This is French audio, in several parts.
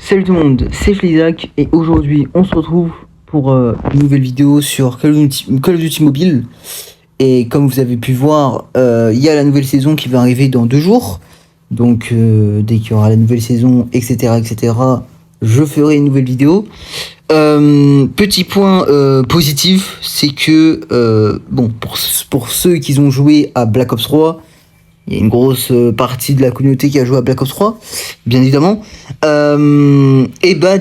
Salut tout le monde, c'est Flizac et aujourd'hui on se retrouve pour une nouvelle vidéo sur Call of Duty Mobile. Et comme vous avez pu voir, il y a la nouvelle saison qui va arriver dans 2 jours. Donc dès qu'il y aura la nouvelle saison, etc., je ferai une nouvelle vidéo. Petit point positif, c'est que bon, pour ceux qui ont joué à Black Ops 3, il y a une grosse partie de la communauté qui a joué à Black Ops 3, bien évidemment. Et bah,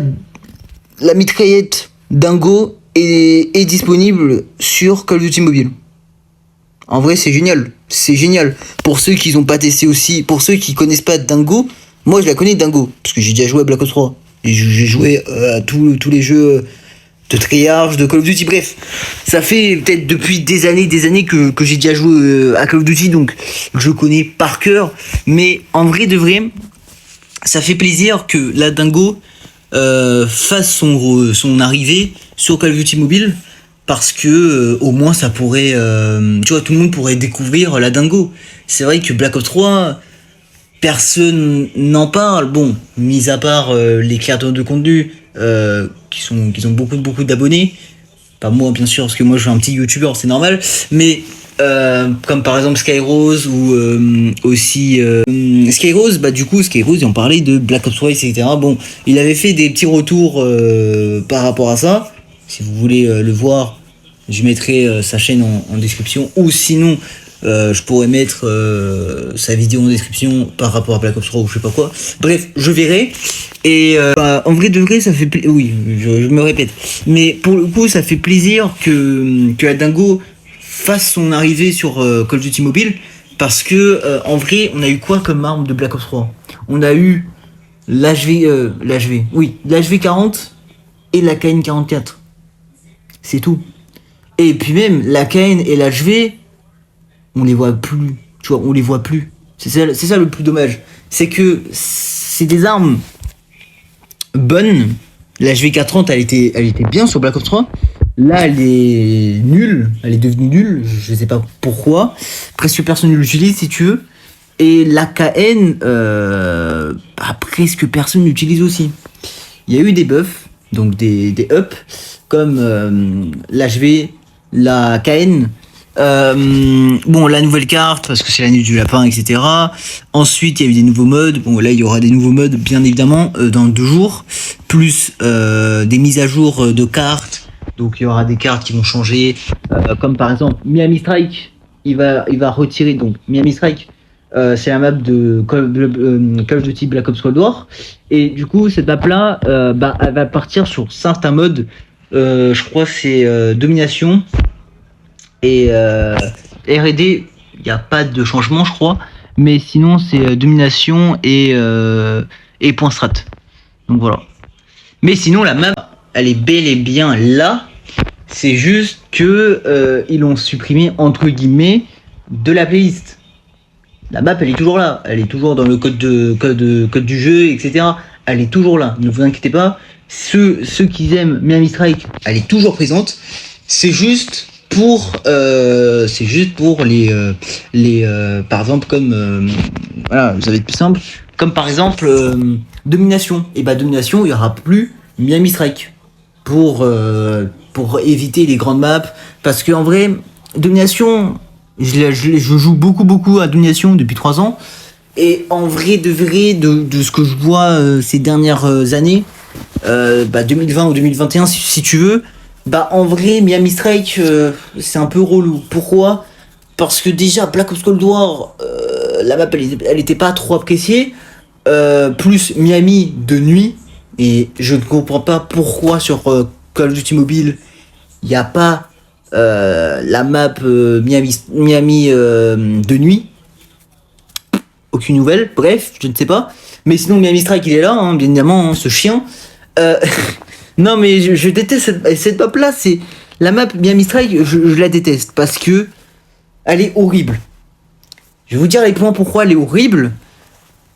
la mitraillette Dingo est disponible sur Call of Duty Mobile. En vrai, c'est génial. C'est génial. Pour ceux qui n'ont pas testé aussi, pour ceux qui connaissent pas Dingo, moi je la connais Dingo, parce que j'ai déjà joué à Black Ops 3. J'ai joué à tous les jeux de Treyarch, de Call of Duty, bref. Ça fait peut-être depuis des années que j'ai déjà joué à Call of Duty, donc je connais par cœur. Mais en vrai de vrai, ça fait plaisir que la Dingo fasse son arrivée sur Call of Duty Mobile, parce que au moins ça pourrait, tu vois, tout le monde pourrait découvrir la Dingo. C'est vrai que Black Ops 3, personne n'en parle, bon, mis à part les créateurs de contenu qui ont beaucoup d'abonnés. Pas moi bien sûr, parce que moi je suis un petit youtubeur, c'est normal, mais comme par exemple Skyrose ou aussi Skyrose, bah du coup Skyrose il en parlait de Black Ops 3, etc. Bon, il avait fait des petits retours par rapport à ça. Si vous voulez le voir, je mettrai sa chaîne en description, ou sinon je pourrais mettre sa vidéo en description par rapport à Black Ops 3 ou je sais pas quoi. Bref, je verrai. Et en vrai de vrai, ça fait oui, je me répète, mais pour le coup, ça fait plaisir que la Dingo fasse son arrivée sur Call of Duty Mobile, parce que en vrai, on a eu quoi comme arme de Black Ops 3? On a eu l'HV 40 et la KN44. C'est tout. Et puis même la KN et l'HV, on les voit plus, tu vois, on les voit plus. C'est ça le plus dommage. C'est que c'est des armes bonnes. La HV430, elle était bien sur Black Ops 3. Là, elle est nulle. Elle est devenue nulle. Je sais pas pourquoi. Presque personne ne l'utilise, si tu veux. Et la KN, presque personne l'utilise aussi. Il y a eu des buffs, donc des ups, comme l'HV, la KN. Bon, la nouvelle carte, parce que c'est la nuit du lapin, etc. Ensuite, il y a eu des nouveaux modes. Bon, là, il y aura des nouveaux modes, bien évidemment, dans 2 jours. Plus des mises à jour de cartes. Donc, il y aura des cartes qui vont changer. Comme par exemple, Miami Strike. Il va retirer, donc, Miami Strike. C'est la map de Call of Duty Black Ops Cold War. Et du coup, cette map-là, elle va partir sur certains modes. Je crois que c'est Domination. Et R&D, il n'y a pas de changement, je crois. Mais sinon, c'est domination et point strat. Donc voilà. Mais sinon, la map, elle est bel et bien là. C'est juste que ils l'ont supprimé, entre guillemets, de la playlist. La map, elle est toujours là. Elle est toujours dans le code du jeu, etc. Elle est toujours là. Ne vous inquiétez pas. Ceux qui aiment Miami Strike, elle est toujours présente. C'est juste pour les par exemple, comme voilà, ça va être plus simple, comme par exemple Domination. Et bah Domination, il y aura plus Miami Strike pour éviter les grandes maps, parce que en vrai, Domination, je joue beaucoup à Domination depuis 3 ans, et en vrai de ce que je vois ces dernières années, 2020 ou 2021 si tu veux. Bah en vrai, Miami Strike, c'est un peu relou. Pourquoi? Parce que déjà, Black Ops Cold War, la map, elle était pas trop appréciée. Plus Miami de nuit. Et je ne comprends pas pourquoi sur Call of Duty Mobile, il n'y a pas la map Miami de nuit. Aucune nouvelle, bref, je ne sais pas. Mais sinon, Miami Strike, il est là, hein, bien évidemment, hein, ce chien. Non mais je déteste cette map là, c'est la map Miami Strike, je la déteste parce que elle est horrible. Je vais vous dire les points pourquoi elle est horrible.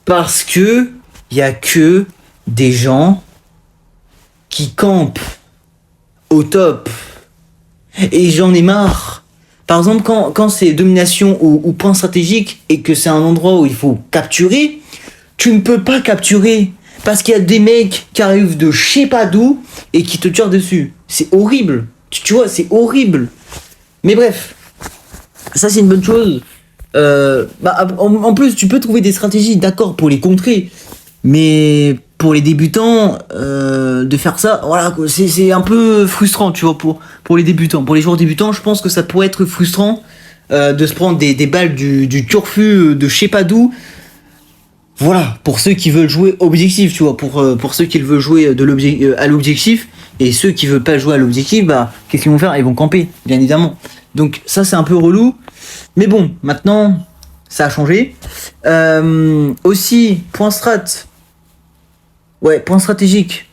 Parce que il y a que des gens qui campent au top. Et j'en ai marre. Par exemple, quand c'est domination ou point stratégique et que c'est un endroit où il faut capturer, tu ne peux pas capturer. parce qu'il y a des mecs qui arrivent de je sais pas d'où et qui te tirent dessus. C'est horrible. Tu vois, c'est horrible. Mais bref, ça c'est une bonne chose. En plus, tu peux trouver des stratégies, d'accord, pour les contrer. Mais pour les débutants, de faire ça, voilà, c'est un peu frustrant, tu vois, pour les débutants. Pour les joueurs débutants, je pense que ça pourrait être frustrant de se prendre des balles du turfu de je sais pas d'où. Voilà, pour ceux qui veulent jouer objectif, tu vois, pour ceux qui veulent jouer à l'objectif, et ceux qui veulent pas jouer à l'objectif, bah, qu'est-ce qu'ils vont faire? Ils vont camper, bien évidemment. Donc ça, c'est un peu relou. Mais bon, maintenant, ça a changé. Aussi, point stratégique.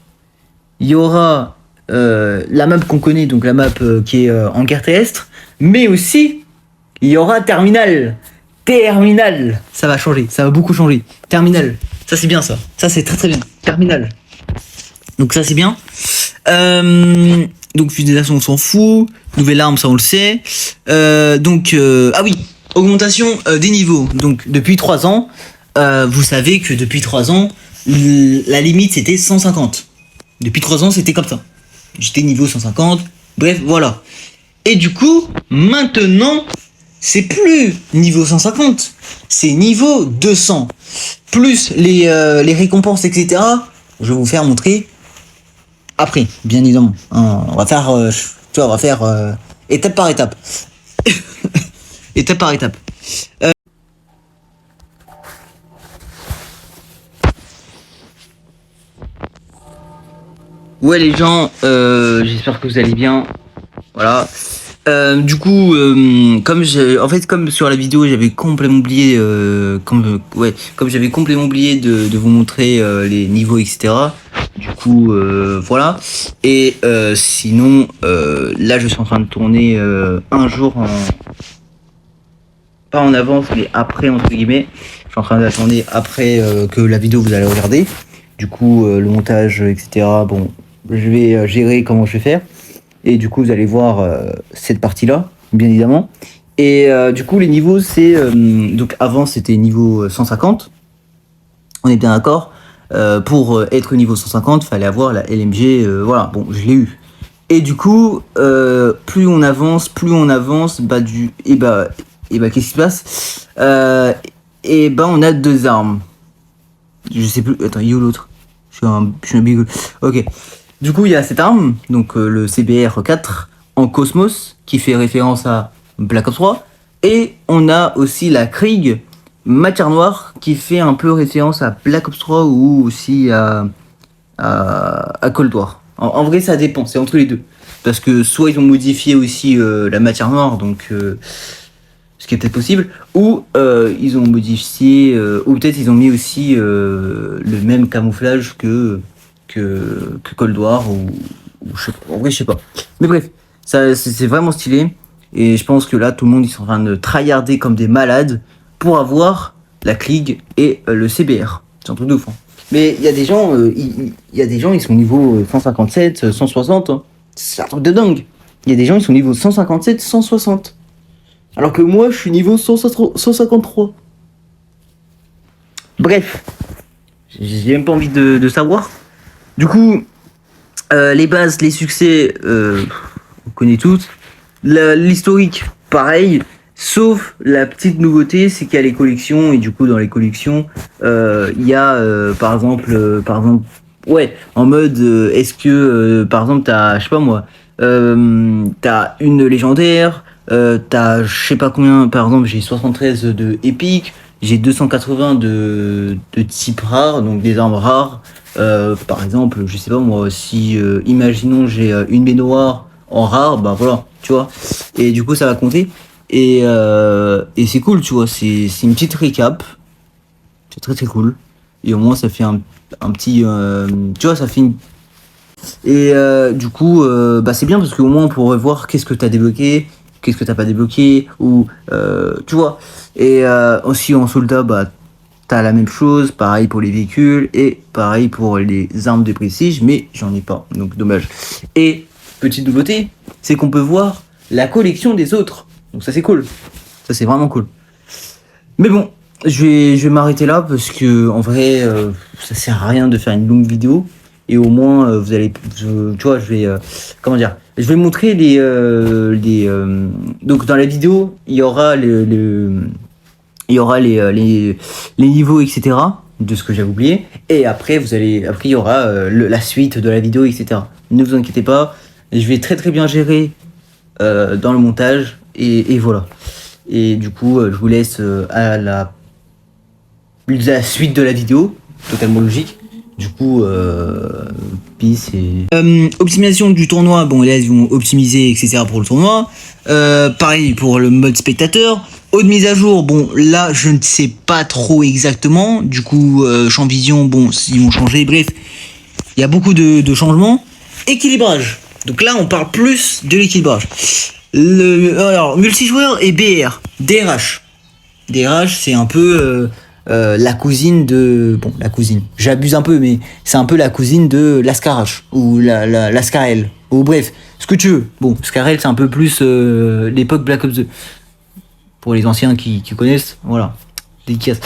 Il y aura la map qu'on connaît, donc la map qui est en guerre terrestre, mais aussi, il y aura Terminal. Terminal, ça va changer, ça va beaucoup changer. Terminal, ça c'est bien ça. Ça c'est très très bien. Terminal. Donc ça c'est bien. Donc fusil d'assaut on s'en fout. Nouvelle arme ça on le sait. Ah oui, augmentation des niveaux. Donc depuis 3 ans, vous savez que depuis 3 ans, la limite c'était 150. Depuis 3 ans c'était comme ça. J'étais niveau 150. Bref voilà. Et du coup, maintenant, c'est plus niveau 150, c'est niveau 200. Plus les récompenses, etc. Je vais vous faire montrer après, bien évidemment. On va faire, étape par étape. Étape par étape. Ouais les gens, j'espère que vous allez bien. Voilà. Du coup, comme sur la vidéo, j'avais complètement oublié, comme j'avais complètement oublié de vous montrer les niveaux, etc. Du coup, voilà. Et sinon, là, je suis en train de tourner un jour pas en avance, mais après entre guillemets. Je suis en train de la tourner après que la vidéo vous allez regarder. Du coup, le montage, etc. Bon, je vais gérer comment je vais faire. Et du coup, vous allez voir cette partie-là, bien évidemment. Et du coup, les niveaux, c'est... donc avant, c'était niveau 150. On est bien d'accord. Pour être niveau 150, il fallait avoir la LMG. Voilà, bon, je l'ai eu. Et du coup, plus on avance, qu'est-ce qui se passe? On a 2 armes. Je sais plus... Attends, il est où l'autre? Je suis un bigole. Ok. Du coup, il y a cette arme, donc le CBR4 en Cosmos, qui fait référence à Black Ops 3. Et on a aussi la Krieg matière noire, qui fait un peu référence à Black Ops 3 ou aussi à Cold War. En vrai, ça dépend, c'est entre les deux. Parce que soit ils ont modifié aussi la matière noire, donc ce qui est peut-être possible, ou ils ont modifié, ou peut-être ils ont mis aussi le même camouflage que Cold War ou en vrai je sais pas. Mais bref, ça c'est vraiment stylé et je pense que là tout le monde ils sont en train de tryharder comme des malades pour avoir la Krieg et le CBR. C'est un truc de ouf. Hein. Mais il y a des gens ils sont niveau 157, 160 hein. C'est un truc de dingue. Il y a des gens ils sont niveau 157, 160. Alors que moi je suis niveau 153. Bref, j'ai même pas envie de savoir. Du coup, les bases, les succès, on connaît toutes. L'historique, pareil. Sauf la petite nouveauté, c'est qu'il y a les collections. Et du coup, dans les collections, il y a, par exemple, en mode, est-ce que, par exemple, t'as, je sais pas moi, t'as une légendaire, t'as, je sais pas combien, par exemple, j'ai 73 de épique, j'ai 280 de type rare, donc des armes rares. Par exemple, je sais pas moi, si imaginons j'ai une baignoire en rare, bah voilà, tu vois. Et du coup, ça va compter. Et c'est cool, tu vois. C'est une petite récap. C'est très très cool. Et au moins, ça fait un petit. Tu vois, ça fait une. Et du coup, c'est bien parce qu'au moins on pourrait voir qu'est-ce que t'as débloqué, qu'est-ce que t'as pas débloqué, ou tu vois. Et aussi en soldat, bah t'as la même chose, pareil pour les véhicules et pareil pour les armes de prestige, mais j'en ai pas, donc dommage. Et petite nouveauté, c'est qu'on peut voir la collection des autres, donc ça c'est cool, ça c'est vraiment cool. Mais bon, je vais m'arrêter là parce que en vrai, ça sert à rien de faire une longue vidéo. Et au moins, vous allez, tu vois, je vais, comment dire, je vais montrer donc dans la vidéo, il y aura il y aura les niveaux, etc. de ce que j'avais oublié. Et après, après il y aura la suite de la vidéo, etc. Ne vous inquiétez pas, je vais très très bien gérer dans le montage et voilà. Et du coup, je vous laisse à la suite de la vidéo, totalement logique. Du coup, peace et... optimisation du tournoi, bon là ils vont optimiser etc pour le tournoi. Pareil pour le mode spectateur. Haute mise à jour, bon là je ne sais pas trop exactement. Du coup, champ vision, bon ils vont changer, bref. Il y a beaucoup de changements. Équilibrage. Donc là on parle plus de l'équilibrage. Alors, multijoueur et BR. DRH. DRH c'est un peu... la cousine de... Bon, la cousine. J'abuse un peu, mais c'est un peu la cousine de l'Ascarache. Ou la Scarel. Ou bref, ce que tu veux. Bon, Scarel, c'est un peu plus l'époque Black Ops 2. Pour les anciens qui connaissent, voilà. Dédicace.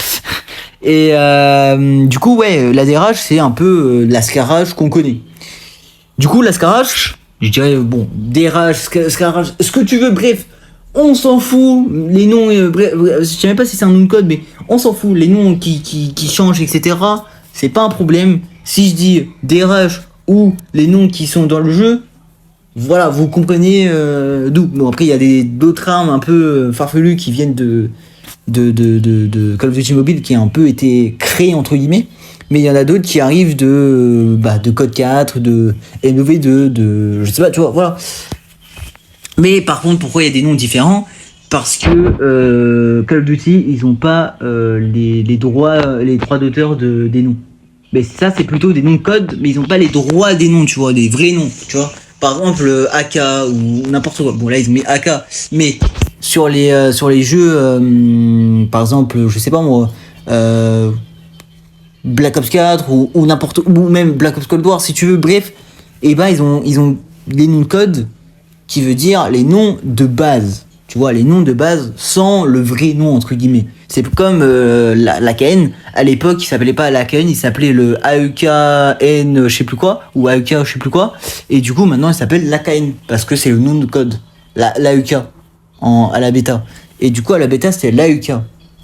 Et du coup, ouais, la DRH, c'est un peu l'Ascarache qu'on connaît. Du coup, l'Ascarache, je dirais, bon, DRH, Ascarache, ce que tu veux, bref. On s'en fout, les noms, je sais même pas si c'est un nom de code, mais on s'en fout, les noms qui changent, etc. C'est pas un problème. Si je dis DRH ou les noms qui sont dans le jeu, voilà, vous comprenez d'où. Bon, après, il y a d'autres armes un peu farfelues qui viennent de Call of Duty Mobile qui a un peu été créé, entre guillemets. Mais il y en a d'autres qui arrivent de Code 4, de MOV2, je sais pas, tu vois, voilà. Mais par contre, pourquoi il y a des noms différents? Parce que Call of Duty, ils ont pas les droits d'auteur des noms. Mais ça, c'est plutôt des noms de code, mais ils ont pas les droits des noms, tu vois, des vrais noms, tu vois. Par exemple, AK ou n'importe quoi. Bon, là, ils ont mis AK, mais sur les jeux, par exemple, je sais pas moi, Black Ops 4 ou n'importe, ou même Black Ops Cold War, si tu veux, bref, et ben ils ont les noms de code qui veut dire les noms de base. Tu vois, les noms de base sans le vrai nom, entre guillemets. C'est comme l'AKN. À l'époque, il s'appelait pas l'AKN, il s'appelait le AEKN, je sais plus quoi, ou AEK, je sais plus quoi. Et du coup, maintenant, il s'appelle l'AKN, parce que c'est le nom de code. L'AEK, à la bêta. Et du coup, à la bêta, c'était l'AEK,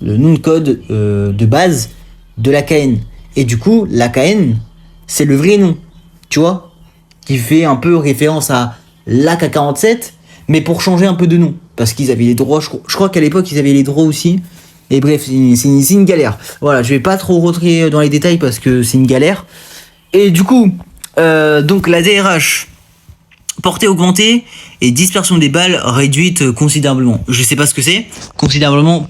le nom de code de base de l'AKN. Et du coup, l'AKN, c'est le vrai nom, tu vois, qui fait un peu référence à l'AK-47, mais pour changer un peu de nom. Parce qu'ils avaient les droits, je crois qu'à l'époque, ils avaient les droits aussi. Et bref, c'est une galère. Voilà, je vais pas trop rentrer dans les détails parce que c'est une galère. Et du coup, donc la DRH, portée augmentée et dispersion des balles réduite considérablement. Je sais pas ce que c'est. Considérablement,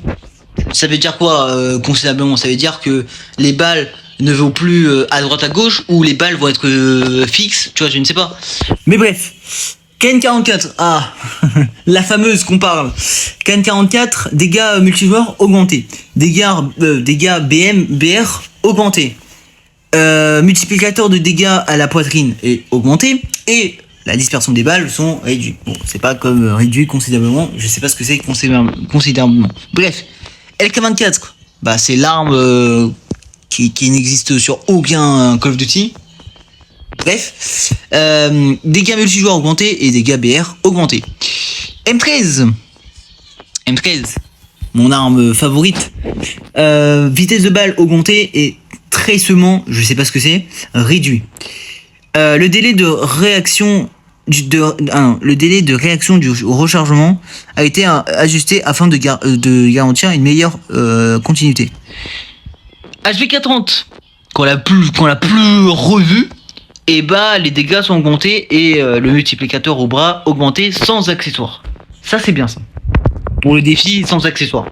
ça veut dire quoi considérablement? Ça veut dire que les balles ne vont plus à droite à gauche ou les balles vont être fixes, tu vois, je ne sais pas. Mais bref, KN44, ah, la fameuse qu'on parle. KN44, dégâts multijoueurs augmentés. Dégâts BR augmentés. Multiplicateur de dégâts à la poitrine est augmenté. Et la dispersion des balles sont réduits. Bon, c'est pas comme réduit considérablement. Je sais pas ce que c'est considérablement. Bref, LK24, bah c'est l'arme qui n'existe sur aucun Call of Duty. Bref, dégâts multijoueurs augmentés et dégâts BR augmentés. M13, mon arme favorite. Vitesse de balle augmentée et tracement, je sais pas ce que c'est, réduit. Le délai de réaction le délai de réaction du rechargement a été ajusté afin de garantir une meilleure continuité. HV430, qu'on l'a plus revu, et bah les dégâts sont augmentés et le multiplicateur au bras augmenté sans accessoire. Ça c'est bien ça. Pour le défi sans accessoire.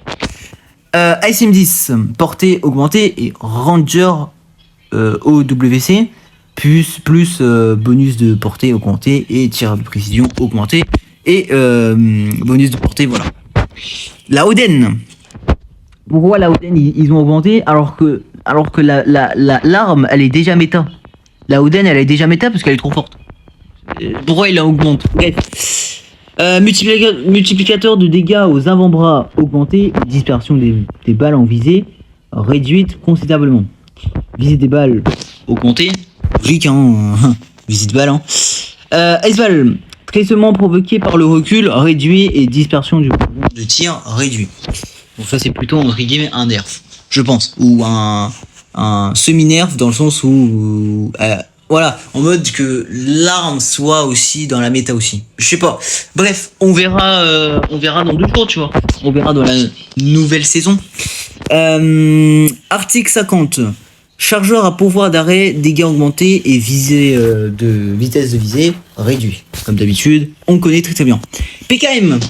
ICM10, portée augmentée et Ranger OWC, plus bonus de portée augmenté et tir de précision augmenté et bonus de portée, voilà. La Oden. Pourquoi la Oden ils ont augmenté alors que l'arme elle est déjà méta. La Oden elle est déjà méta parce qu'elle est trop forte. Pourquoi il la augmente? Bref. Multiplicateur de dégâts aux avant-bras augmenté, dispersion des balles en visée réduite considérablement. Visée des balles augmentée, logique hein, visée de balles hein. S-Ball, traitement provoqué par le recul réduit et dispersion du mouvement de tir réduit. Donc ça c'est plutôt entre guillemets un nerf, je pense, ou un semi-nerf dans le sens où voilà, en mode que l'arme soit aussi dans la méta aussi. Je sais pas. Bref, on verra dans 2 jours, tu vois. On verra dans la nouvelle saison. Article 50. Chargeur à pouvoir d'arrêt, dégâts augmentés et visée de vitesse de visée réduit. Comme d'habitude, on connaît très très bien. PKM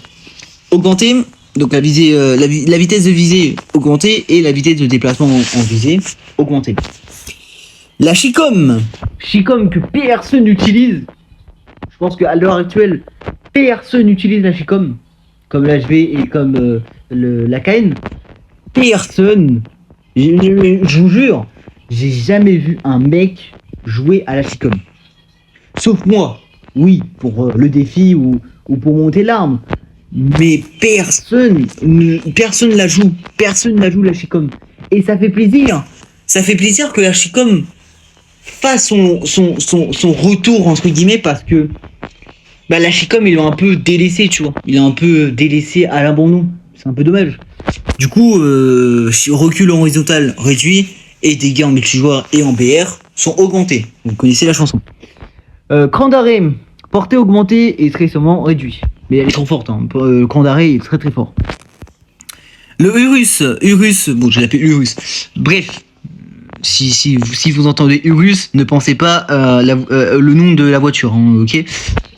augmenté, donc la visée, la vitesse de visée augmentée et la vitesse de déplacement en visée augmentée. La Chicom que personne n'utilise. Je pense qu'à l'heure actuelle, personne n'utilise la Chicom, comme l'HV et comme la KN. Personne. Je vous jure, j'ai jamais vu un mec jouer à la Chicom. Sauf moi, oui, pour le défi ou pour monter l'arme. Mais personne la joue. Personne la joue la Chicom. Et ça fait plaisir. Ça fait plaisir que la Chicom fasse son retour entre guillemets, parce que bah, la Chicom il est un peu délaissé, tu vois. Il est un peu délaissé à l'abandon. C'est un peu dommage. Du coup, recul en horizontal réduit et dégâts en multijoueur et en BR sont augmentés. Vous connaissez la chanson. Cran d'arrêt, portée augmentée et traitement réduit. Mais elle est trop forte, hein. Le cran d'arrêt est très très fort. Le Urus, bon je l'appelle Urus. Bref, si vous entendez Urus, ne pensez pas le nom de la voiture, hein, ok.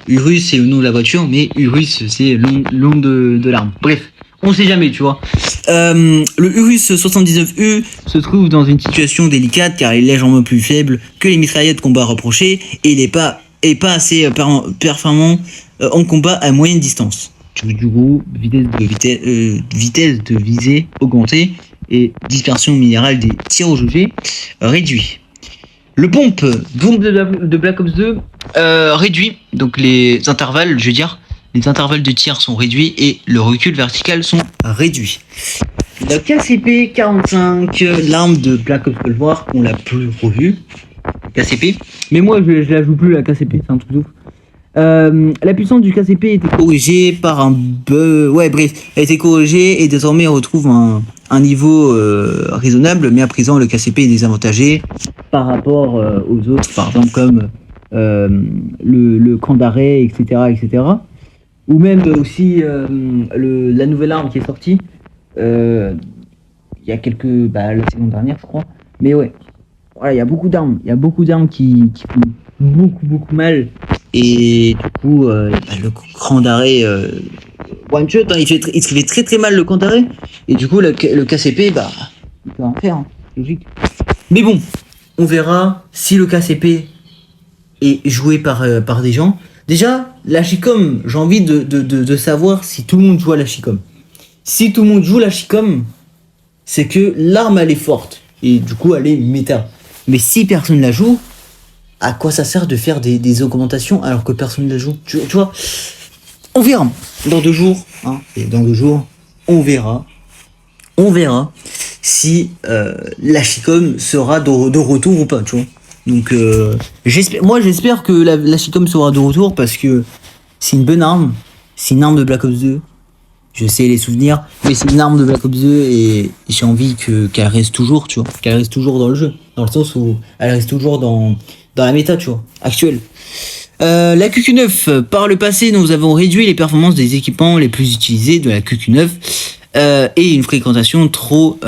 Urus c'est le nom de la voiture, mais Urus c'est le nom de l'arme. Bref, on sait jamais, tu vois. Le Urus 79U se trouve dans une situation délicate car il est légèrement plus faible que les mitraillettes combat reprochées et il n'est pas assez performant en combat à moyenne distance. Du coup, vitesse de visée augmentée et dispersion minérale des tirs au jugé réduit. Le pompe de Black Ops 2 réduit, donc les intervalles, je veux dire, les intervalles de tir sont réduits et le recul vertical sont réduits. La KCP 45, l'arme de Black Ops Cold War, on l'a plus revue. KCP, mais moi je la joue plus la KCP, c'est un truc de ouf. La puissance du KCP a été corrigée par un bug. Ouais, bref, elle a été corrigée et désormais on retrouve un niveau raisonnable, mais à présent le KCP est désavantagé par rapport aux autres, par exemple comme le camp d'arrêt, etc. Ou même aussi la nouvelle arme qui est sortie il y a la saison dernière, je crois. Mais ouais, voilà, il y a beaucoup d'armes qui font beaucoup mal. Et du coup, le cran d'arrêt one shot, hein, il se fait très très mal le cran d'arrêt. Et du coup, le KCP, il peut en faire, hein, logique. Mais bon, on verra si le KCP est joué par des gens. Déjà, la Chicom, j'ai envie de savoir si tout le monde joue à la Chicom. Si tout le monde joue la Chicom, c'est que l'arme elle est forte. Et du coup, elle est méta. Mais si personne la joue, à quoi ça sert de faire des augmentations alors que personne ne la joue, tu vois. On verra dans 2 jours, hein, et dans 2 jours, on verra si la Chicom sera de retour ou pas, tu vois. Donc j'espère que la Chicom sera de retour parce que c'est une bonne arme, c'est une arme de Black Ops 2. Je sais les souvenirs, mais c'est une arme de Black Ops 2 et j'ai envie qu'elle reste toujours, tu vois, qu'elle reste toujours dans le jeu, dans le sens où elle reste toujours dans la méta, tu vois, actuelle. La QQ9, par le passé, nous avons réduit les performances des équipements les plus utilisés de la QQ9 et une fréquentation trop...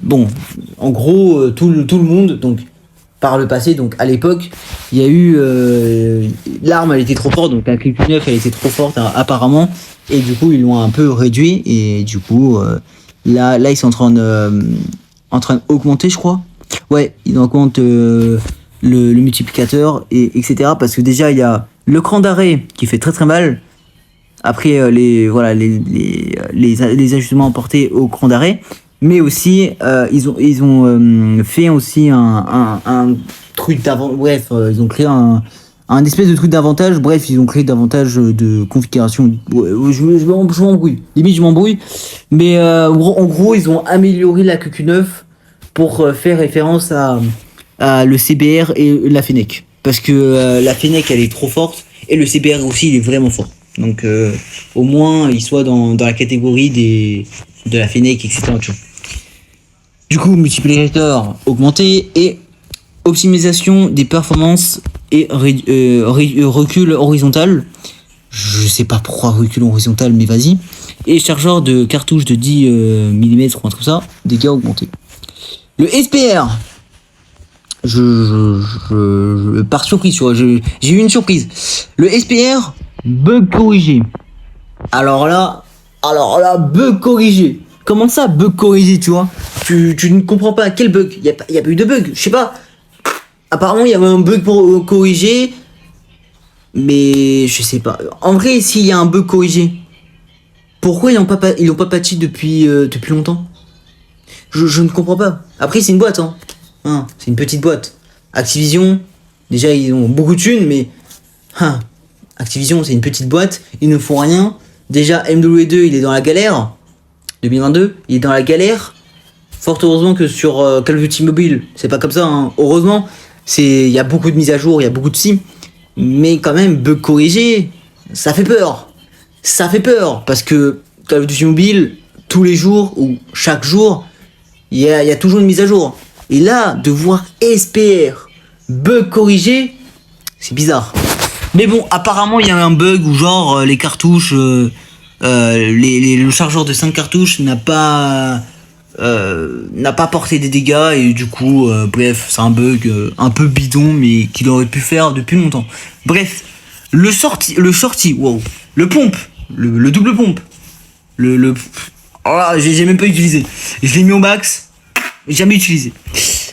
bon, en gros, tout le monde, donc par le passé, donc à l'époque, il y a eu... l'arme, elle était trop forte, donc la QQ9, elle était trop forte apparemment, et du coup, ils l'ont un peu réduit, et du coup, là ils sont en train d'augmenter, je crois. Ouais, ils augmentent... le multiplicateur et etc, parce que déjà il y a le cran d'arrêt qui fait très très mal. Après les ajustements apportés au cran d'arrêt, mais aussi ils ont fait aussi un truc d'avantage. Bref, ils ont créé un espèce de truc d'avantage. Bref, ils ont créé davantage de configuration. Je m'embrouille, limite je m'embrouille, mais en gros ils ont amélioré la QQ9 pour faire référence à le CBR et la Fennec. Parce que la Fennec, elle est trop forte, et le CBR aussi, il est vraiment fort. Donc, au moins, il soit dans la catégorie de la Fennec, etc. Tu vois. Du coup, multiplicateur augmenté et optimisation des performances et recul horizontal. Je sais pas pourquoi recul horizontal, mais vas-y. Et chargeur de cartouche de 10 mm ou un truc comme ça, dégâts augmentés. Le SPR, je par surprise, tu vois, j'ai eu une surprise. Le SPR, bug corrigé. Alors là, bug corrigé. Comment ça, bug corrigé, tu vois? Tu ne comprends pas quel bug. Il y a pas eu de bug, je sais pas. Apparemment, il y avait un bug pour corriger. Mais je sais pas. En vrai, s'il y a un bug corrigé, pourquoi ils l'ont pas patché depuis longtemps? Je ne comprends pas. Après, c'est une boîte, hein, c'est une petite boîte. Activision, déjà, ils ont beaucoup de thunes, mais... Activision, c'est une petite boîte, ils ne font rien. Déjà, MW2, il est dans la galère. 2022, il est dans la galère. Fort heureusement que sur Call of Duty Mobile, c'est pas comme ça, hein. Heureusement, il y a beaucoup de mises à jour, il y a beaucoup de sims. Mais quand même, bug corrigé, ça fait peur. Ça fait peur, parce que Call of Duty Mobile, tous les jours, ou chaque jour, il y a toujours une mise à jour. Et là, de voir SPR, bug corrigé, c'est bizarre. Mais bon, apparemment, il y a un bug où genre, les cartouches, le chargeur de 5 cartouches n'a pas porté des dégâts, et du coup, bref, c'est un bug un peu bidon, mais qu'il aurait pu faire depuis longtemps. Bref, le shorty, wow, le pompe, le double pompe, oh là, j'ai même pas utilisé. Je l'ai mis au max, jamais utilisé.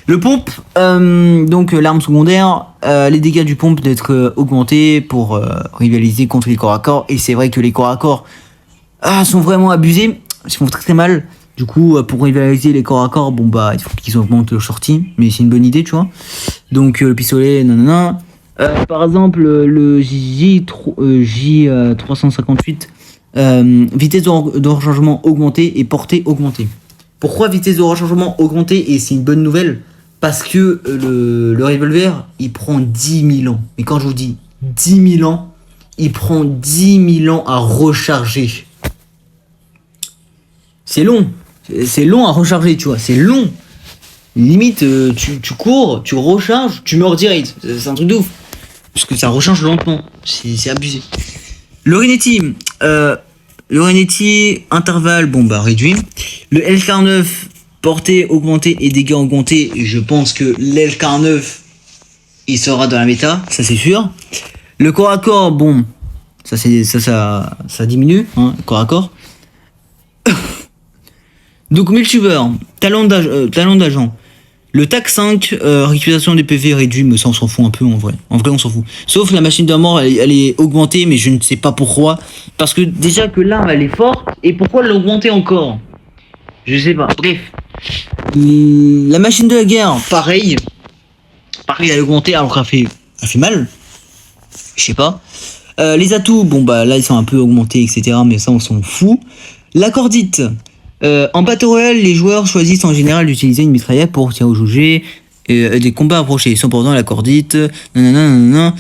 Le pompe, donc l'arme secondaire, les dégâts du pompe d'être augmentés pour rivaliser contre les corps à corps. Et c'est vrai que les corps à corps sont vraiment abusés, ils font très très mal. Du coup, pour rivaliser les corps à corps, bon bah il faut qu'ils augmentent le shorty, mais c'est une bonne idée, tu vois. Donc le pistolet, nanana. Par exemple, le J358, vitesse de rechargement augmentée et portée augmentée. Pourquoi vitesse de rechargement augmentée? Et c'est une bonne nouvelle, parce que le revolver, il prend 10 000 ans. Mais quand je vous dis 10 000 ans, il prend 10 000 ans à recharger. C'est long. C'est long à recharger, tu vois. C'est long. Limite, tu cours, tu recharges, tu meurs direct. C'est un truc de ouf. Parce que ça recharge lentement. C'est abusé. Le Renetti, intervalle, bon bah réduit. Le LK9, portée augmentée et dégâts augmentés. Je pense que l'LK9, il sera dans la méta, ça c'est sûr. Le corps à corps, bon, ça diminue, hein, corps à corps. Donc multijoueur, talent d'agent. Le TAC 5, récupération des PV réduit, mais ça on s'en fout un peu en vrai. En vrai on s'en fout. Sauf la machine de mort, elle est augmentée, mais je ne sais pas pourquoi. Parce que déjà que l'arme elle est forte, et pourquoi l'augmenter encore? Je sais pas. Bref. La machine de la guerre, pareil. Pareil, elle est augmentée alors qu'elle fait mal. Je sais pas. Les atouts, bon bah là ils sont un peu augmentés, etc. Mais ça on s'en fout. La cordite. En Battle Royale, les joueurs choisissent en général d'utiliser une mitraillette pour tirer au jauger des combats approchés. Cependant, la cordite, matière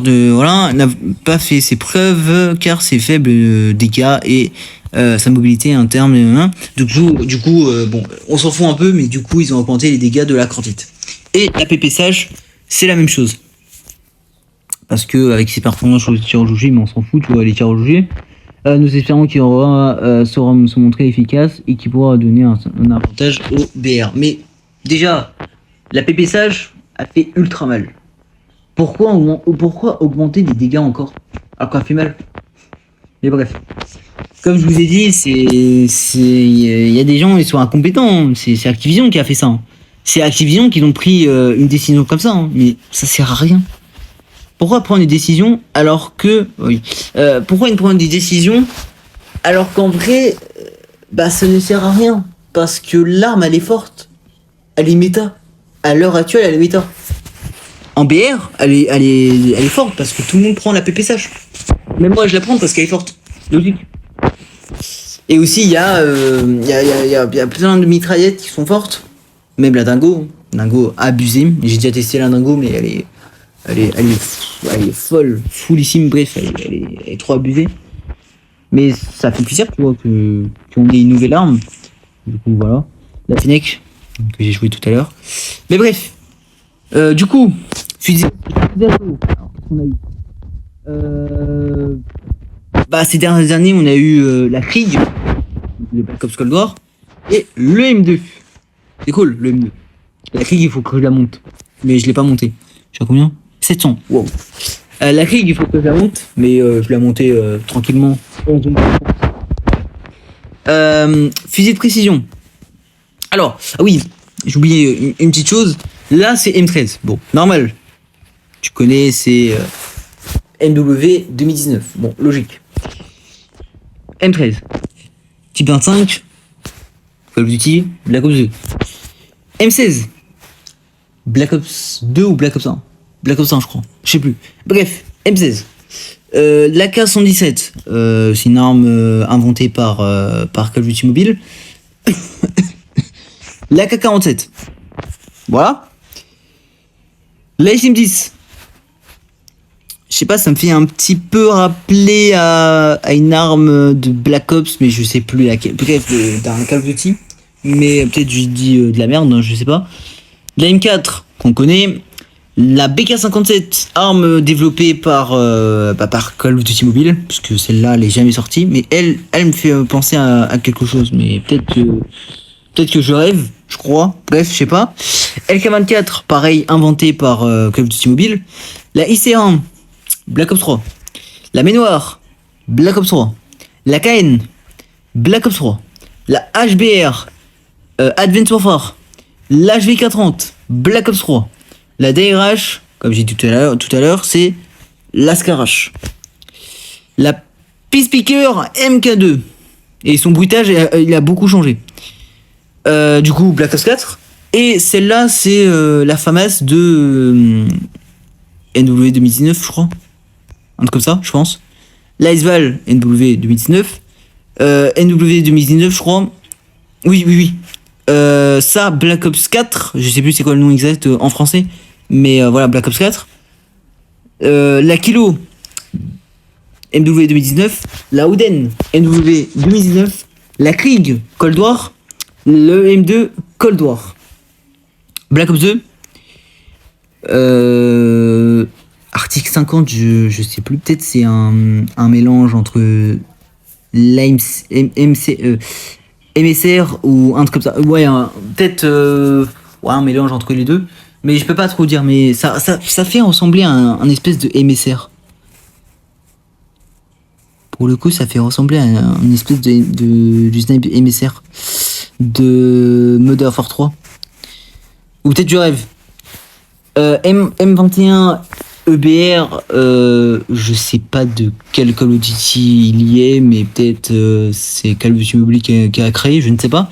de voilà, n'a pas fait ses preuves car ses faibles dégâts et sa mobilité interne. Du coup, bon, on s'en fout un peu, mais du coup, ils ont augmenté les dégâts de la cordite. Et la PP Sage, c'est la même chose. Parce que avec ses performances sur les tirs au jauger, mais on s'en fout, tu vois, les tirs au jauger. Nous espérons qu'il saura se montrer efficace et qu'il pourra donner un avantage au BR. Mais déjà, la PP Sage a fait ultra mal. Pourquoi augmenter des dégâts encore alors qu'elle fait mal? Mais bref. Comme je vous ai dit, il y a des gens, ils sont incompétents. C'est Activision qui a fait ça. Hein. C'est Activision qui ont pris une décision comme ça. Hein. Mais ça sert à rien. Pourquoi prendre des décisions alors que... Oui. Pourquoi ils prennent des décisions alors qu'en vrai, ça ne sert à rien. Parce que l'arme, elle est forte. Elle est méta. À l'heure actuelle, elle est méta. En BR, elle est forte parce que tout le monde prend la PP Sage. Même moi, je la prends parce qu'elle est forte. Logique. Et aussi, il y a plein de mitraillettes qui sont fortes. Même la Dingo. Dingo abusée. J'ai déjà testé la Dingo, mais elle est folle, fullissime. Bref, elle est trop abusée. Mais ça fait plaisir, tu vois, qu'on ait une nouvelle arme. Du coup, voilà. La Fennec, que j'ai joué tout à l'heure. Mais bref. Du coup, fusil d'assaut. Alors, qu'est-ce qu'on a eu ces dernières années, on a eu la Krieg, le Black Ops Cold War, et le M2. C'est cool, le M2. La Krieg, il faut que je la monte. Mais je l'ai pas montée. Je sais à combien 700. Wow. La Krieg, il faut que je la monte, mais je l'ai montée tranquillement. Fusil de précision. Alors, ah oui, j'ai oublié une petite chose. Là, c'est M13. Bon, normal. Tu connais, c'est MW 2019. Bon, logique. M13. Type 25. Call of Duty, Black Ops 2. M16. Black Ops 2 ou Black Ops 1 Black Ops 1, je crois. Je sais plus. Bref, M16. L'AK-117. C'est une arme inventée par Call of Duty Mobile. L'AK-47. Voilà. La SM-10. Je sais pas, ça me fait un petit peu rappeler à une arme de Black Ops, mais je sais plus laquelle. Peut-être d'un Call of Duty. Mais peut-être je dis de la merde, je sais pas. La M4, qu'on connaît. La BK-57, arme développée par Call of Duty Mobile, parce que celle-là, elle est jamais sortie. Mais elle me fait penser à quelque chose. Mais peut-être que je rêve, je crois. Bref, je sais pas. LK24, pareil, inventé par Call of Duty Mobile. La IC1, Black Ops 3. La Ménoire, Black Ops 3. La KN, Black Ops 3. La HBR, Advanced Warfare. L'HV430, Black Ops 3. La DRH, comme j'ai dit tout à l'heure, c'est l'Ascarache. La Peacekeeper MK2. Et son bruitage, il a beaucoup changé. Du coup, Black Ops 4. Et celle-là, c'est la fameuse de NW 2019, je crois. Un truc comme ça, je pense. L'Iceval NW 2019. NW 2019, je crois. Oui. Ça, Black Ops 4. Je sais plus c'est quoi le nom exact en français. Mais voilà, Black Ops 4. La Kilo MW 2019. La Oden NW 2019. La Krieg Cold War. Le M2 Cold War. Black Ops 2. Article 50, je sais plus. Peut-être c'est un mélange entre MSR ou un truc comme ça. Ouais, peut-être un mélange entre les deux. Mais je peux pas trop dire. Mais ça fait ressembler à un espèce de MSR. Pour le coup, ça fait ressembler à une espèce du snipe MSR de Modern Warfare 3. Ou peut-être du rêve. M21 EBR, je sais pas de quel Call of Duty il y est, mais peut-être c'est Call of Duty Mobile qui a créé, je ne sais pas.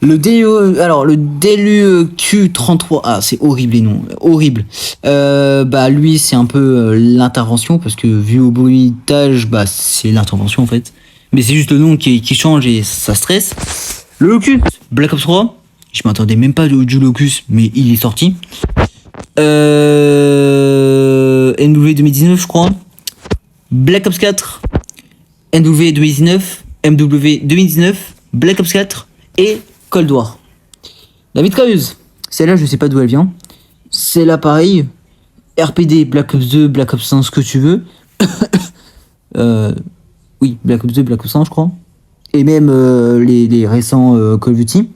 Le DLU Q33, ah c'est horrible les noms, horrible. Lui c'est un peu l'intervention, parce que vu au bruitage, c'est l'intervention en fait. Mais c'est juste le nom qui change et ça stresse. Le Locust, Black Ops 3. Je m'attendais même pas du Locust, mais il est sorti. NW 2019, je crois. Black Ops 4. NW 2019. MW 2019. Black Ops 4. Et Cold War. La mitrailleuse. Celle-là, je sais pas d'où elle vient. C'est là pareil. RPD, Black Ops 2, Black Ops 1, ce que tu veux. Oui, Black Ops 2, Black Ops 1, je crois. Et même les récents Call of Duty.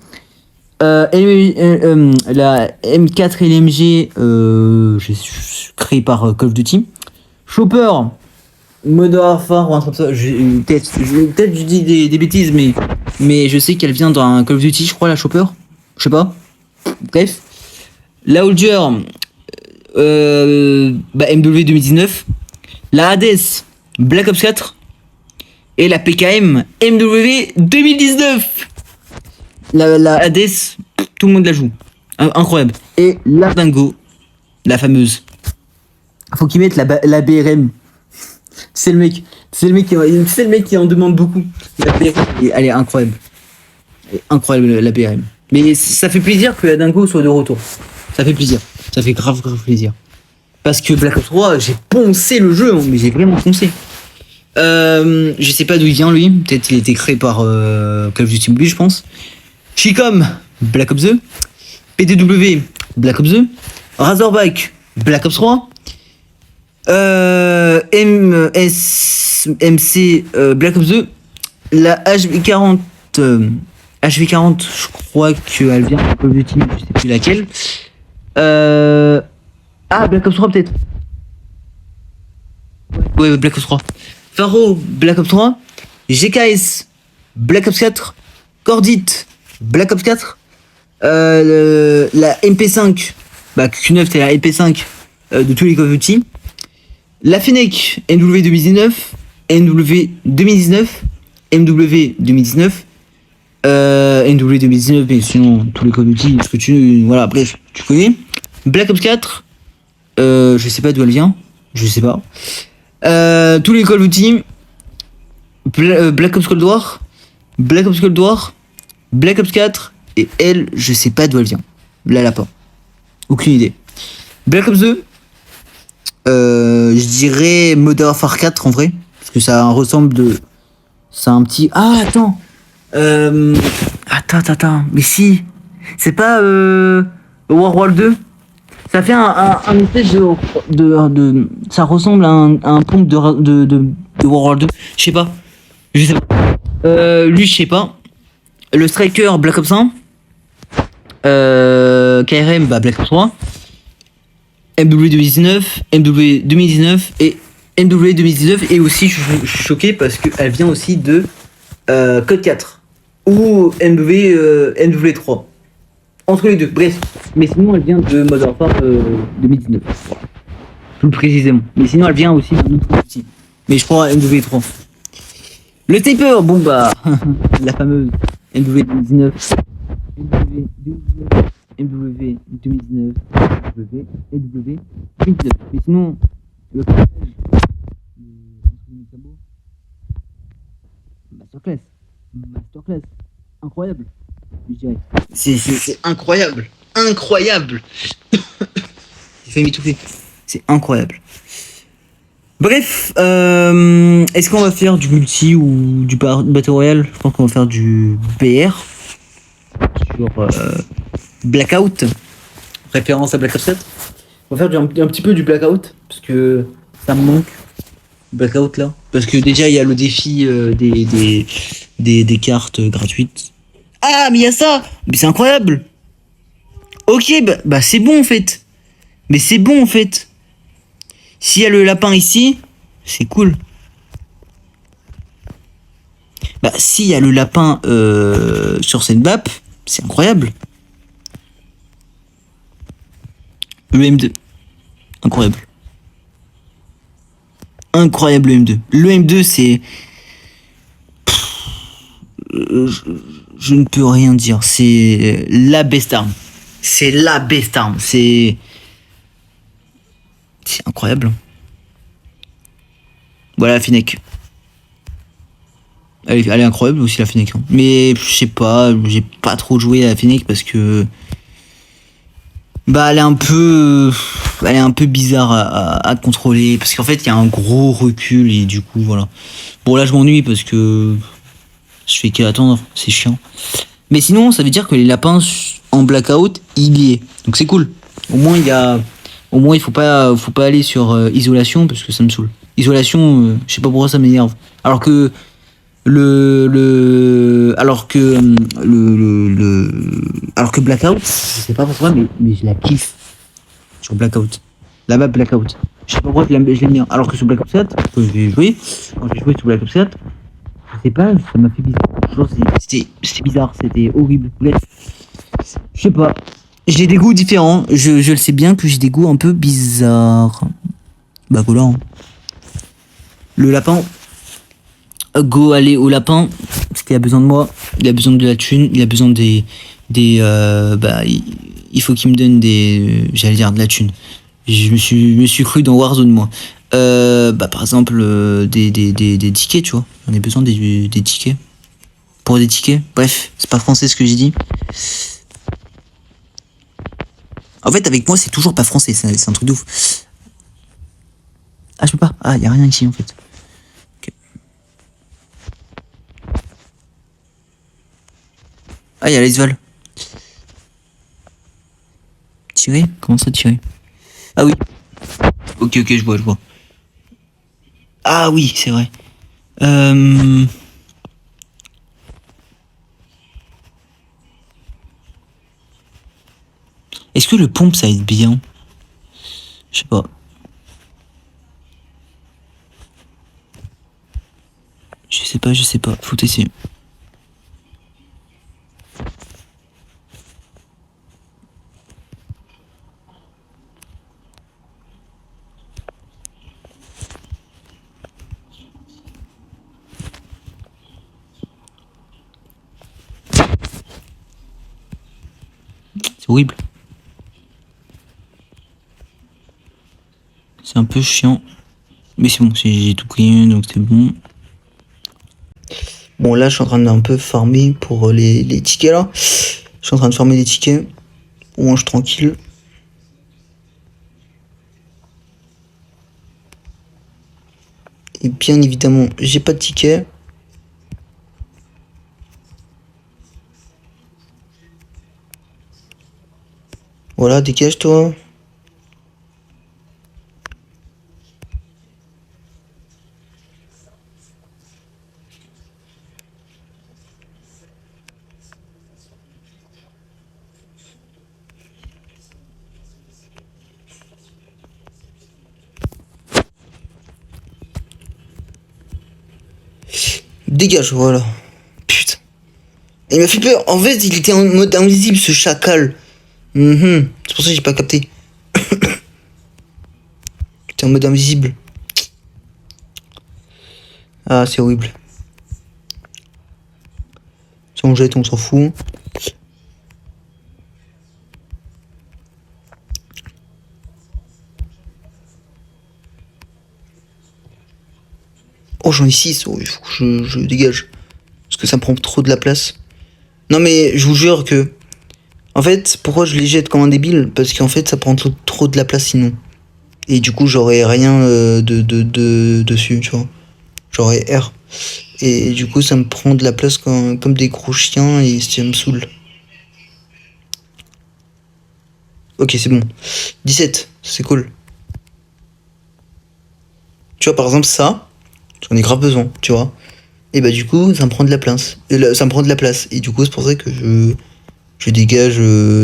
La M4 et l'MG créé par Call of Duty. Chopper, Modern Warfare ou un truc comme ça. Peut-être je dis des bêtises, mais je sais qu'elle vient dans Call of Duty, je crois, la Chopper. Je sais pas. Bref. La Holger, MW 2019. La Hades, Black Ops 4. Et la PKM, MW 2019. La Hades, tout le monde la joue. Incroyable. Et la Dingo, la fameuse. Faut qu'ils mettent la BRM. C'est le mec qui en demande beaucoup. La BRM, elle est incroyable. Elle est incroyable la BRM. Mais ça fait plaisir que la Dingo soit de retour. Ça fait plaisir. Ça fait grave plaisir. Parce que Black Ops 3, j'ai poncé le jeu, hein, mais j'ai vraiment poncé. Je sais pas d'où il vient lui. Peut-être qu'il a été créé par Call of Duty Mobile, je pense. Chicom, Black Ops 2. PTW, Black Ops 2. Razorback, Black Ops 3. MC, Black Ops 2. La HV40, HV40, je crois qu'elle vient de Call of Duty, mais je sais plus laquelle. Black Ops 3 peut-être. Ouais, Black Ops 3. Faro, Black Ops 3. GKS, Black Ops 4. Cordit, Black Ops 4. La MP5, Q9 c'est la MP5 de tous les Call of Duty. La Fennec, MW 2019. MW 2019. MW 2019. MW 2019, mais sinon tous les Call of Duty, ce que tu. Voilà, bref, tu connais. Black Ops 4. Je sais pas d'où elle vient. Je sais pas. Tous les Call of Duty. Black Ops Cold War. Black Ops Cold War. Black Ops 4. Et elle, je sais pas d'où elle vient. Là, là, pas. Aucune idée. Black Ops 2. Je dirais Modern Warfare 4 en vrai. Parce que ça ressemble de. C'est un petit. Ah, attends. Attends. Mais si. C'est pas War 2. Ça fait un espèce de. Ça ressemble à un pompe de War 2. Je sais pas. Lui, je sais pas. Le Striker, Black Ops 1. KRM, Black Ops 3. MW 2019. MW 2019. Et MW 2019. Et aussi, je suis choqué parce qu'elle vient aussi de Code 4. Ou MW 3. Entre les deux, bref. Mais sinon, elle vient de Modern Warfare 2019. Voilà. Plus précisément. Mais sinon, elle vient aussi d'un autre outil. Mais je crois MW3. Le taper, la fameuse MW 2019. MW 2019. MW 2019. Mais sinon, le passage Masterclass. Incroyable. Je dirais. C'est incroyable. Incroyable. J'ai failli m'étouffer. C'est incroyable. Bref, est-ce qu'on va faire du multi ou du Battle Royale? Je pense qu'on va faire du BR sur Blackout. Référence à Black Ops 7. On va faire un petit peu du Blackout parce que ça me manque. Blackout là. Parce que déjà il y a le défi des cartes gratuites. Ah, mais il y a ça! Mais c'est incroyable! Ok, c'est bon en fait. Mais c'est bon en fait. S'il y a le lapin ici, c'est cool. S'il y a le lapin sur cette map, c'est incroyable. Le M2. Incroyable. Incroyable le M2. Le M2, c'est. Je ne peux rien dire. C'est la best arme. C'est la best arme. C'est incroyable. Voilà la Fennec. Elle est incroyable aussi la Fennec. Hein. Mais je sais pas, j'ai pas trop joué à la Fennec parce que elle est un peu bizarre à contrôler parce qu'en fait il y a un gros recul et du coup voilà. Bon là je m'ennuie parce que je fais qu'attendre, c'est chiant. Mais sinon ça veut dire que les lapins en blackout il y est, donc c'est cool. Au moins il faut pas aller sur isolation parce que ça me saoule. Isolation, je sais pas pourquoi ça m'énerve. Alors que Blackout, je sais pas pourquoi, mais je la kiffe sur Blackout. La map Blackout. Je sais pas pourquoi je l'aime bien. Alors que sur Black Ops 4, quand j'ai joué sur Black Ops 4, je sais pas, ça m'a fait bizarre. C'était bizarre, c'était horrible. Bref, je sais pas. J'ai des goûts différents. Je le sais bien que j'ai des goûts un peu bizarres. Voilà. Hein. Le lapin. Go aller au lapin parce qu'il a besoin de moi, il a besoin de la thune, il a besoin il faut qu'il me donne de la thune. Je me suis cru dans Warzone moi. Par exemple des tickets, tu vois, j'en ai besoin des tickets. pour des tickets. Bref, c'est pas français ce que j'ai dit. En fait, avec moi, c'est toujours pas français. C'est un truc de ouf. Ah, je peux pas. Ah, y a rien ici, en fait. Okay. Ah, y a l'Aisval. Tirer? Comment ça, tirer? Ah oui. Ok, je vois. Ah oui, c'est vrai. Est-ce que le pompe, ça aide bien? Je sais pas. Je sais pas. Faut essayer. C'est horrible. C'est un peu chiant. Mais c'est bon, j'ai tout pris, donc c'est bon. Bon, là, je suis en train d'un peu farmer pour les tickets, là. Je suis en train de farmer des tickets. Au moins, je suis tranquille. Et bien évidemment, j'ai pas de ticket. Voilà, dégage-toi. Dégage, voilà. Putain. Il m'a fait peur. En fait, il était en mode invisible, ce chacal. C'est pour ça que j'ai pas capté. Il était en mode invisible. Ah, c'est horrible. Si on jette, on s'en fout. Oh, j'en ai 6. Oh, il faut que je dégage. Parce que ça me prend trop de la place. Non, mais je vous jure que... En fait, pourquoi je les jette comme un débile? Parce qu'en fait, ça prend trop de la place sinon. Et du coup, j'aurais rien dessus, tu vois. J'aurais R. Et du coup, ça me prend de la place comme des gros chiens et ça me saoule. Ok, c'est bon. 17, c'est cool. Tu vois, par exemple, ça, j'en ai grave besoin, tu vois. Et bah, du coup, ça me prend de la place. Ça me prend de la place. Et du coup, c'est pour ça que je dégage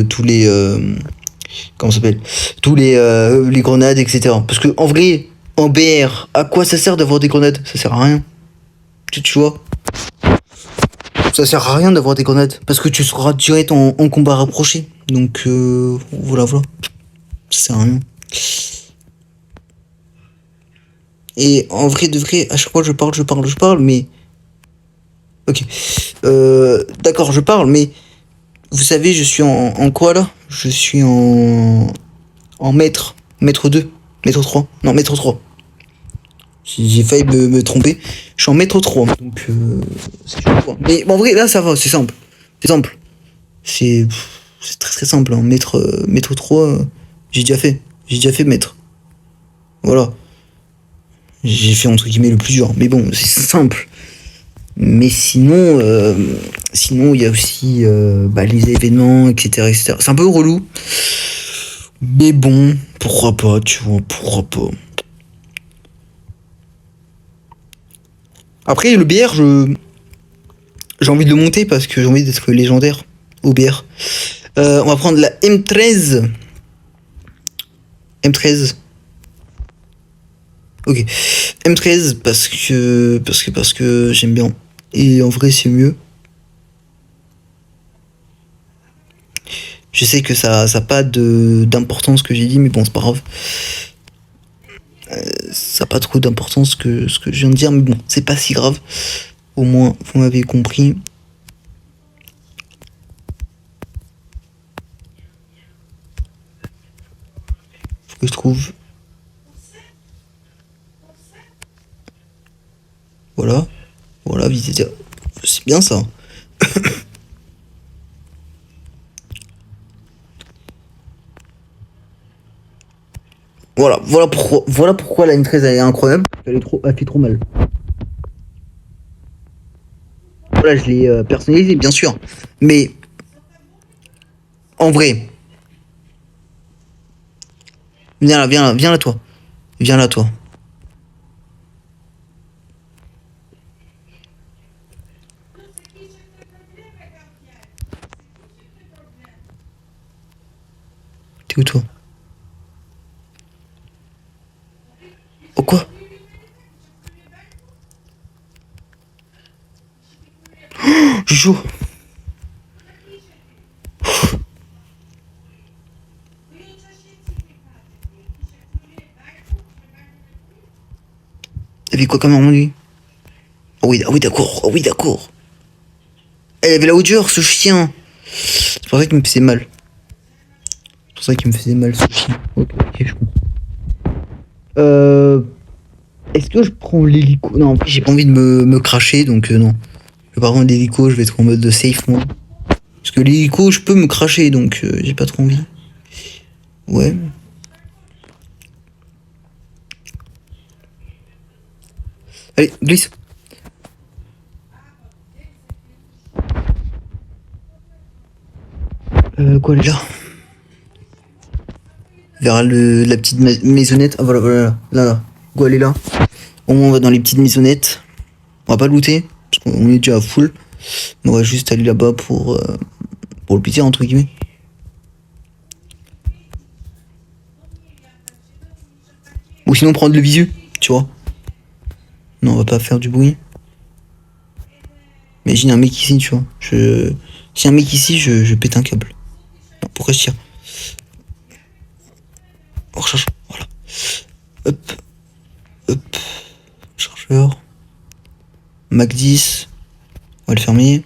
tous les. Comment ça s'appelle? Tous les grenades, etc. Parce que, en vrai, en BR, à quoi ça sert d'avoir des grenades? Ça sert à rien. Tu vois? Ça sert à rien d'avoir des grenades. Parce que tu seras direct en combat rapproché. Donc, voilà. Ça sert à rien. Et en vrai de vrai, à chaque fois je parle, mais... Ok. D'accord, je parle, mais... Vous savez, je suis en quoi, là? Je suis en maître. Maître 2. Maître 3. Non, maître 3. J'ai failli me tromper. Je suis en maître 3. Donc, c'est chaud. Mais en vrai, là, ça va, c'est simple. C'est simple. C'est très simple. Hein. Maître 3, j'ai déjà fait. J'ai déjà fait maître. Voilà. J'ai fait entre guillemets le plus dur. Mais bon, c'est simple. Mais sinon, il y a aussi les événements, etc. C'est un peu relou. Mais bon, pourquoi pas, tu vois, pourquoi pas. Après, le BR, j'ai envie de le monter parce que j'ai envie d'être légendaire au BR. On va prendre la M13. M13. Ok. M13 parce que j'aime bien. Et en vrai, c'est mieux. Je sais que ça n'a pas d'importance ce que j'ai dit, mais bon, c'est pas grave. Ça n'a pas trop d'importance ce que je viens de dire, mais bon, c'est pas si grave. Au moins, vous m'avez compris. Faut que je trouve. Voilà. Voilà, visiter. C'est bien ça. Voilà pourquoi la M13 elle est incroyable. Elle fait trop mal. Voilà, je l'ai personnalisé, bien sûr. Mais en vrai, viens là, toi. Viens là, toi. T'es où, toi? Oh, quoi? J'ai chaud. Elle avait quoi comme arme, lui? Ah oui, d'accord. Ah oui, d'accord. Elle avait la hauteur, ce chien. C'est pour ça qu'il me faisait mal. C'est pour ça qu'il me faisait mal, ce chien. Ok, je comprends. Euh. Est-ce que je prends l'hélico? Non, en plus, j'ai pas envie de me cracher, donc non. Je vais pas prendre l'hélico, je vais être en mode de safe, moi. Parce que l'hélico, je peux me cracher, donc j'ai pas trop envie. Ouais. Allez, glisse. Quoi, elle est là? Vers la petite maisonnette. Ah, voilà, voilà, là. Quoi, elle est là? Au moins, on va dans les petites maisonnettes. On va pas looter, parce qu'on est déjà à full. On va juste aller là-bas pour le plaisir, entre guillemets. Ou sinon, prendre le visu, tu vois. Non, on va pas faire du bruit. Imagine un mec ici, tu vois. Si un mec ici, je pète un câble. Non, pourquoi je tire? On recharge. Voilà. Hop, hop. Chargeur. Mac 10. On va le fermer.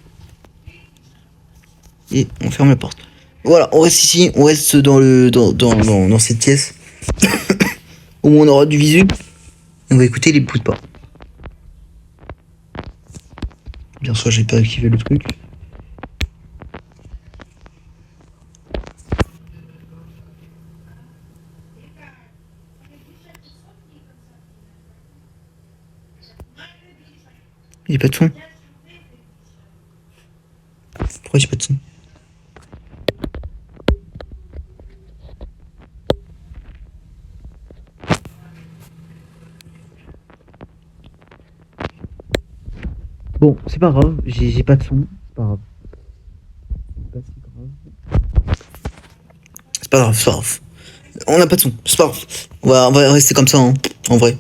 Et on ferme la porte. Voilà, on reste ici. On reste dans cette pièce. Au moins, on aura du visu. On va écouter les bruits de pas. Bien sûr, j'ai pas activé le truc. Il n'y a pas de son. Pourquoi j'ai pas de son? Bon, c'est pas grave, j'ai pas de son. C'est pas grave. C'est pas si grave. C'est pas grave, c'est pas grave. On n'a pas de son, c'est pas grave. On va rester comme ça, hein, en vrai.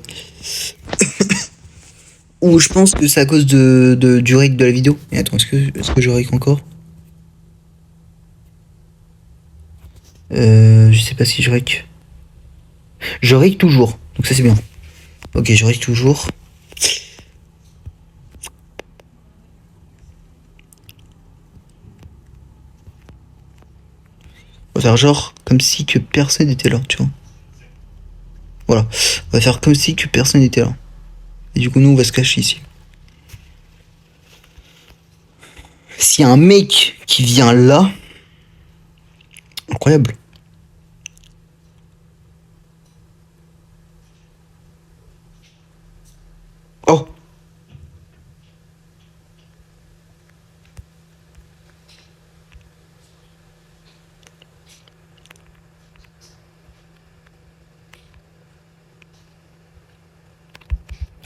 Ou je pense que c'est à cause du rec de la vidéo. Et attends, est-ce que je rec encore? Je sais pas si je rec. Je rec toujours, donc ça c'est bien. Ok, je rec toujours. On va faire genre comme si que personne n'était là, tu vois. Voilà, on va faire comme si que personne n'était là. Et du coup, nous, on va se cacher ici. S'il y a un mec qui vient là, incroyable. Oh,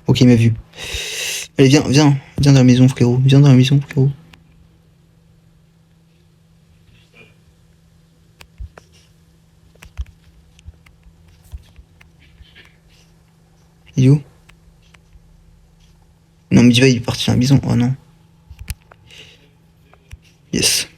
ok, il m'a vu. Allez, viens dans la maison, frérot. Viens dans la maison, frérot. Il est où? Non, mais il est parti dans la maison. Oh non. Yes.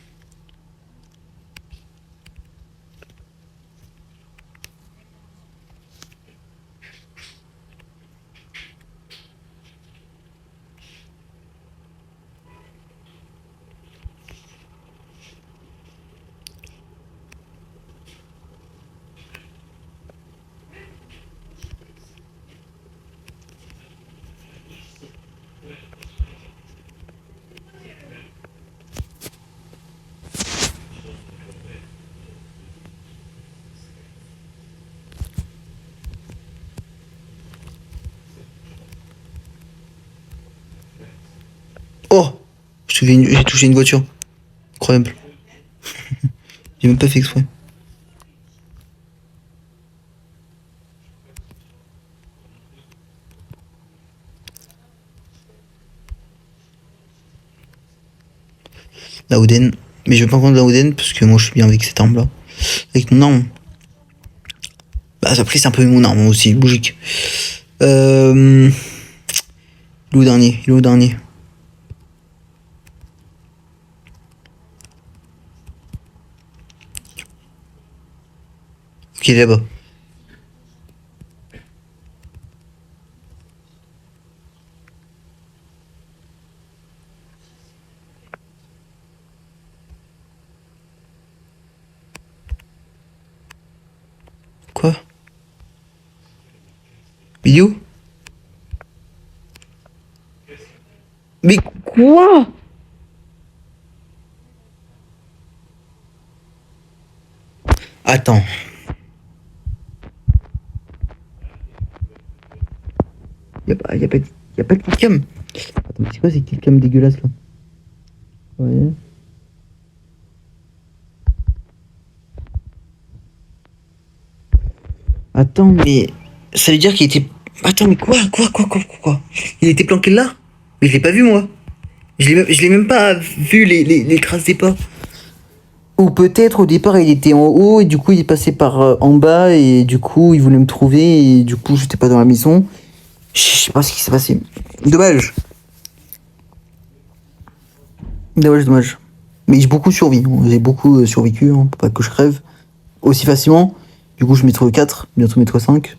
j'ai touché une voiture. Incroyable. J'ai même pas fait exprès. La Oden. Mais je vais pas prendre la Oden parce que moi je suis bien avec cette arme là. Avec mon arme. Bah après c'est un peu mon arme aussi, bougique. Il est où dernier? Il est où dernier? Ok, il est là-bas. Quoi? Vidéo? Mais quoi? Attends. Y a pas de killcam. Attends, mais c'est quoi ces killcam dégueulasses là? Ouais. Attends, mais ça veut dire qu'il était. Attends, mais quoi? Il était planqué là? Mais je l'ai pas vu moi. Je l'ai même pas vu les traces des pas. Ou peut-être au départ il était en haut et du coup il est passé par en bas et du coup il voulait me trouver et du coup j'étais pas dans la maison. Je sais pas ce qui s'est passé. Dommage. Dommage. Mais j'ai beaucoup survécu. J'ai beaucoup survécu, hein, pour pas que je crève aussi facilement. Du coup je mètre 4, bientôt mètre 5.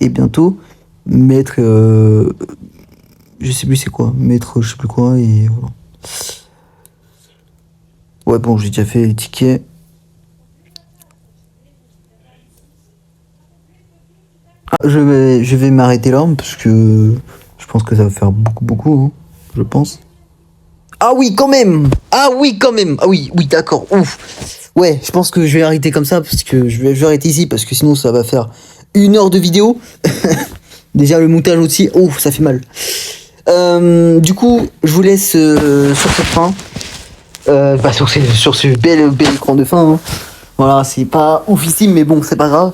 Et bientôt mètre. Je sais plus c'est quoi. Mètre je sais plus quoi et voilà. Ouais bon j'ai déjà fait les tickets. Ah, je vais m'arrêter là parce que je pense que ça va faire beaucoup, hein, je pense. Ah oui, quand même! Ah oui, quand même! Ah oui, oui, d'accord, ouf! Ouais, je pense que je vais arrêter comme ça parce que je vais arrêter ici parce que sinon ça va faire 1 heure de vidéo. Déjà le montage aussi, ouf, ça fait mal. Du coup, je vous laisse sur cette fin. Sur ce bel écran de fin. Hein. Voilà, c'est pas oufissime, mais bon, c'est pas grave.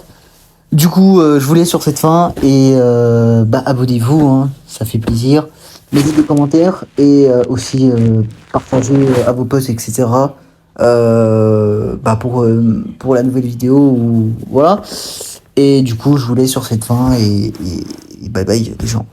Du coup, je vous laisse sur cette fin et abonnez-vous, hein, ça fait plaisir. Mettez des commentaires et aussi partagez à vos potes, etc. Pour la nouvelle vidéo ou voilà. Et du coup, je vous laisse sur cette fin et bye bye les gens.